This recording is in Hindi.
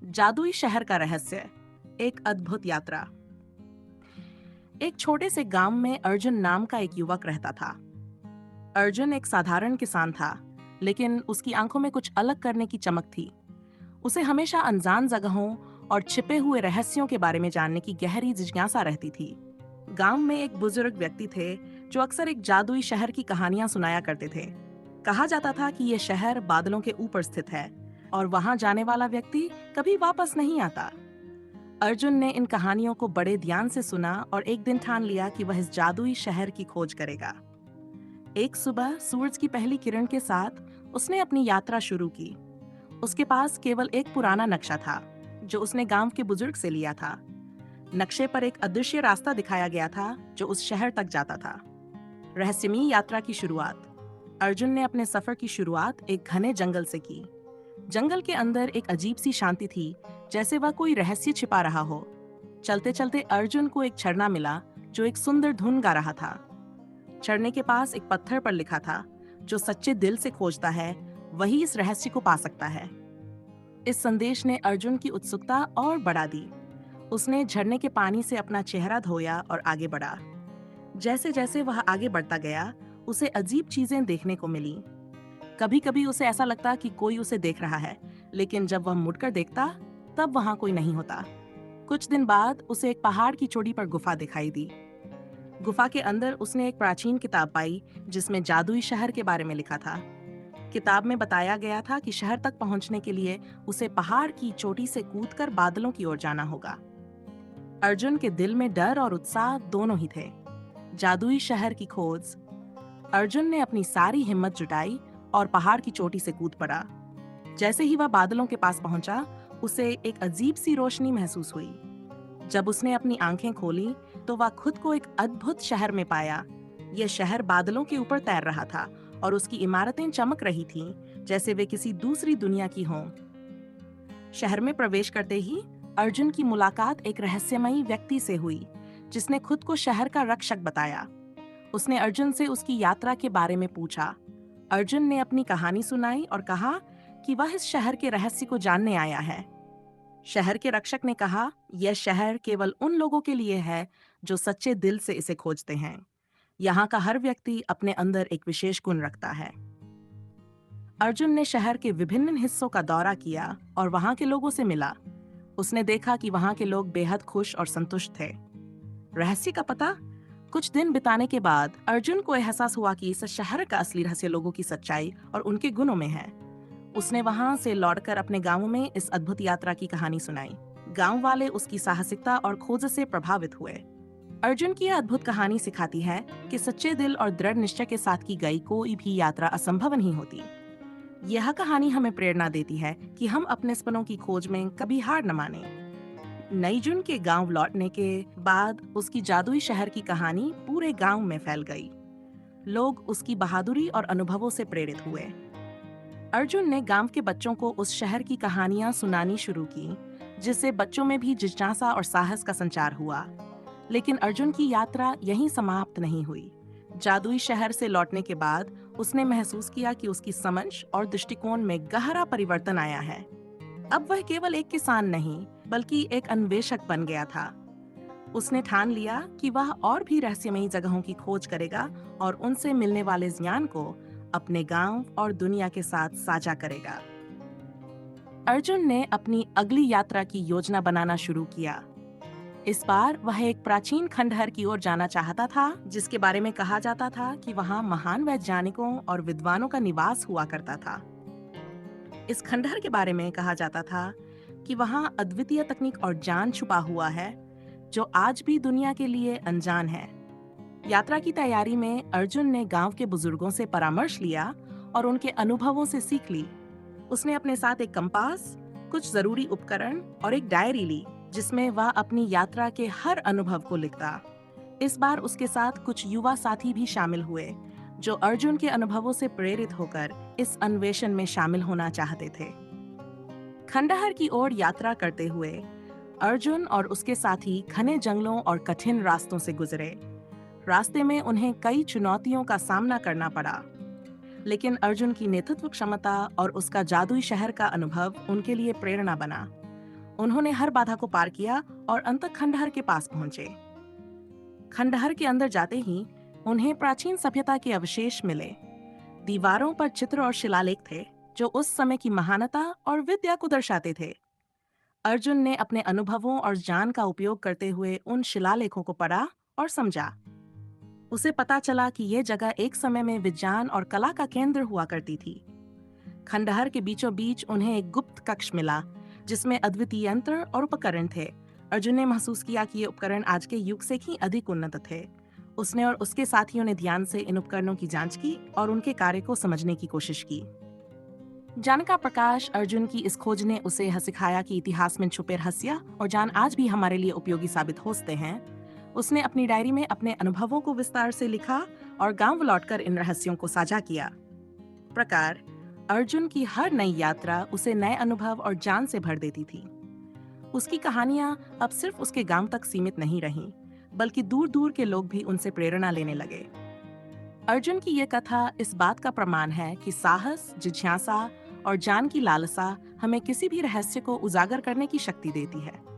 जादुई शहर का रहस्य, एक अद्भुत यात्रा। एक छोटे से गांव में अर्जुन नाम का एक युवक रहता था। अर्जुन एक साधारण किसान था, लेकिन उसकी आंखों में कुछ अलग करने की चमक थी। उसे हमेशा अनजान जगहों और छिपे हुए रहस्यों के बारे में जानने की गहरी जिज्ञासा रहती थी। गांव में एक बुजुर्ग व्यक्ति थे जो अक्सर एक जादुई शहर की कहानियां सुनाया करते थे। कहा जाता था कि यह शहर बादलों के ऊपर स्थित है और वहां जाने वाला व्यक्ति कभी वापस नहीं आता। अर्जुन ने इन कहानियों को बड़े ध्यान से सुना और एक दिन ठान लिया कि वह इस जादुई शहर की खोज करेगा। एक सुबह सूरज की पहली किरण के साथ उसने अपनी यात्रा शुरू की। उसके पास केवल एक पुराना नक्शा था जो उसने गांव के बुजुर्ग से लिया था। नक्शे पर एक अदृश्य रास्ता दिखाया गया था जो उस शहर तक जाता था। रहस्यमयी यात्रा की शुरुआत। अर्जुन ने अपने सफर की शुरुआत एक घने जंगल से की। जंगल के अंदर एक अजीब सी शांति थी, जैसे वह कोई रहस्य छिपा रहा हो। चलते चलते अर्जुन को एक झरना मिला जो एक सुंदर धुन गा रहा था। झरने के पास एक पत्थर पर लिखा था, जो सच्चे दिल से खोजता है वही इस रहस्य को पा सकता है। इस संदेश ने अर्जुन की उत्सुकता और बढ़ा दी। उसने झरने के पानी से अपना चेहरा धोया और आगे बढ़ा। जैसे जैसे वह आगे बढ़ता गया, उसे अजीब चीजें देखने को मिली। कभी कभी उसे ऐसा लगता कि कोई उसे देख रहा है, लेकिन जब वह मुड़कर देखता तब वहां कोई नहीं होता। कुछ दिन बाद उसे एक पहाड़ की चोटी पर गुफा दिखाई दी। गुफा के अंदर उसने एक प्राचीन किताब पाई जिसमें जादुई शहर के बारे में लिखा था। किताब में बताया गया था कि शहर तक पहुंचने के लिए उसे पहाड़ की चोटी से कूदकर बादलों की ओर जाना होगा। अर्जुन के दिल में डर और उत्साह दोनों ही थे। जादुई शहर की खोज। अर्जुन ने अपनी सारी हिम्मत जुटाई और पहाड़ की चोटी से कूद पड़ा। जैसे ही वह बादलों के पास पहुंचा, उसे एक अजीब सी रोशनी महसूस हुई। जब उसने अपनी आंखें खोली तो वह खुद को एक अद्भुत शहर में पाया। यह शहर बादलों के ऊपर तैर रहा था और उसकी इमारतें चमक रही थीं, जैसे वे किसी दूसरी दुनिया की हों। शहर में प्रवेश करते ही अर्जुन की मुलाकात एक रहस्यमयी व्यक्ति से हुई, जिसने खुद को शहर का रक्षक बताया। उसने अर्जुन से उसकी यात्रा के बारे में पूछा। अर्जुन ने अपनी कहानी सुनाई और कहा कि वह इस शहर के रहस्य को जानने आया है। शहर के रक्षक ने कहा, यह शहर केवल उन लोगों के लिए है जो सच्चे दिल से इसे खोजते हैं। यहाँ का हर व्यक्ति अपने अंदर एक विशेष गुण रखता है। अर्जुन ने शहर के विभिन्न हिस्सों का दौरा किया और वहाँ के लोगों से मिला। उसने देखा कि वहाँ के लोग बेहद खुश और संतुष्ट थे। रहस्य का पता। कुछ दिन बिताने के बाद अर्जुन को एहसास हुआ कि इस शहर का असली रहस्य लोगों की सच्चाई और उनके गुणों में है। उसने वहां से लौटकर अपने गांव में इस अद्भुत यात्रा की कहानी सुनाई। गांव वाले उसकी साहसिकता और खोज से प्रभावित हुए। अर्जुन की यह अद्भुत कहानी सिखाती है कि सच्चे दिल और दृढ़ निश्चय के साथ की गई कोई भी यात्रा असंभव नहीं होती। यह कहानी हमें प्रेरणा देती है कि हम अपने सपनों की खोज में कभी हार न माने। नईजुन के गांव लौटने के बाद उसकी जादुई शहर की कहानी पूरे गांव में फैल गई। लोग उसकी बहादुरी और अनुभवों से प्रेरित हुए। अर्जुन ने गांव के बच्चों को उस शहर की कहानियां सुनानी शुरू की, जिससे बच्चों में भी जिज्ञासा और साहस का संचार हुआ। लेकिन अर्जुन की यात्रा यहीं समाप्त नहीं हुई। जादुई शहर से लौटने के बाद उसने महसूस किया कि उसकी समझ और दृष्टिकोण में गहरा परिवर्तन आया है। अब वह केवल एक किसान नहीं, बल्कि एक अन्वेषक बन गया था। उसने ठान लिया कि वह और भी रहस्यमयी जगहों की खोज करेगा और उनसे मिलने वाले ज्ञान को अपने गांव और दुनिया के साथ साझा करेगा। अर्जुन ने अपनी अगली यात्रा की योजना बनाना शुरू किया। इस बार वह एक प्राचीन खंडहर की ओर जाना चाहता था, जिसके बारे में कहा जाता था कि वहां महान वैज्ञानिकों और विद्वानों का निवास हुआ करता था। इस खंडहर के बारे में कहा जाता था कि वहां अद्वितीय तकनीक और ज्ञान छुपा हुआ है, जो आज भी दुनिया के लिए अनजान है। यात्रा की तैयारी में अर्जुन ने गांव के बुजुर्गों से परामर्श लिया और उनके अनुभवों से सीख ली। उसने अपने साथ एक कंपास, कुछ जरूरी उपकरण और एक डायरी ली, जिसमें वह अपनी यात्रा के हर अनुभव को लिखता। इस बार उसके साथ कुछ युवा साथी भी शामिल हुए, जो अर्जुन के अनुभवों से प्रेरित होकर इस अन्वेषण में शामिल होना चाहते थे। खंडहर की ओर यात्रा करते हुए अर्जुन और उसके साथी घने जंगलों और कठिन रास्तों से गुजरे। रास्ते में उन्हें कई चुनौतियों का सामना करना पड़ा, लेकिन अर्जुन की नेतृत्व क्षमता और उसका जादुई शहर का अनुभव उनके लिए प्रेरणा बना। उन्होंने हर बाधा को पार किया और अंत खंडहर के पास पहुंचे। खंडहर के अंदर जाते ही उन्हें प्राचीन सभ्यता के अवशेष मिले। दीवारों पर चित्र और शिलालेख थे जो उस समय की महानता और विद्या को दर्शाते थे। अर्जुन ने अपने अनुभवों और ज्ञान का उपयोग करते हुए उन शिलालेखों को पढ़ा और समझा। उसे पता चला कि यह जगह एक समय में विज्ञान और कला का केंद्र हुआ करती थी। खंडहर के बीचों बीच उन्हें एक गुप्त कक्ष मिला जिसमें अद्वितीय यंत्र और उपकरण थे। अर्जुन ने महसूस किया कि ये उपकरण आज के युग से ही अधिक उन्नत थे। उसने और उसके साथियों ने ध्यान से इन उपकरणों की जांच की और उनके कार्य को समझने की कोशिश की। ज्ञान का प्रकाश अर्जुन की इस खोज ने उसे यह सिखाया कि इतिहास में छुपे रहस्य और ज्ञान आज भी हमारे लिए उपयोगी साबित होते हैं। उसने अपनी डायरी में अपने अनुभवों को विस्तार से लिखा और गांव लौटकर इन रहस्यों को साझा किया। प्रकार अर्जुन की हर नई यात्रा उसे नए अनुभव और ज्ञान से भर देती थी। उसकी कहानियां अब सिर्फ उसके गांव तक सीमित नहीं रहीं, बल्कि दूर दूर के लोग भी उनसे प्रेरणा लेने लगे। अर्जुन की ये कथा इस बात का प्रमाण है कि साहस, जिज्ञासा और ज्ञान की लालसा हमें किसी भी रहस्य को उजागर करने की शक्ति देती है।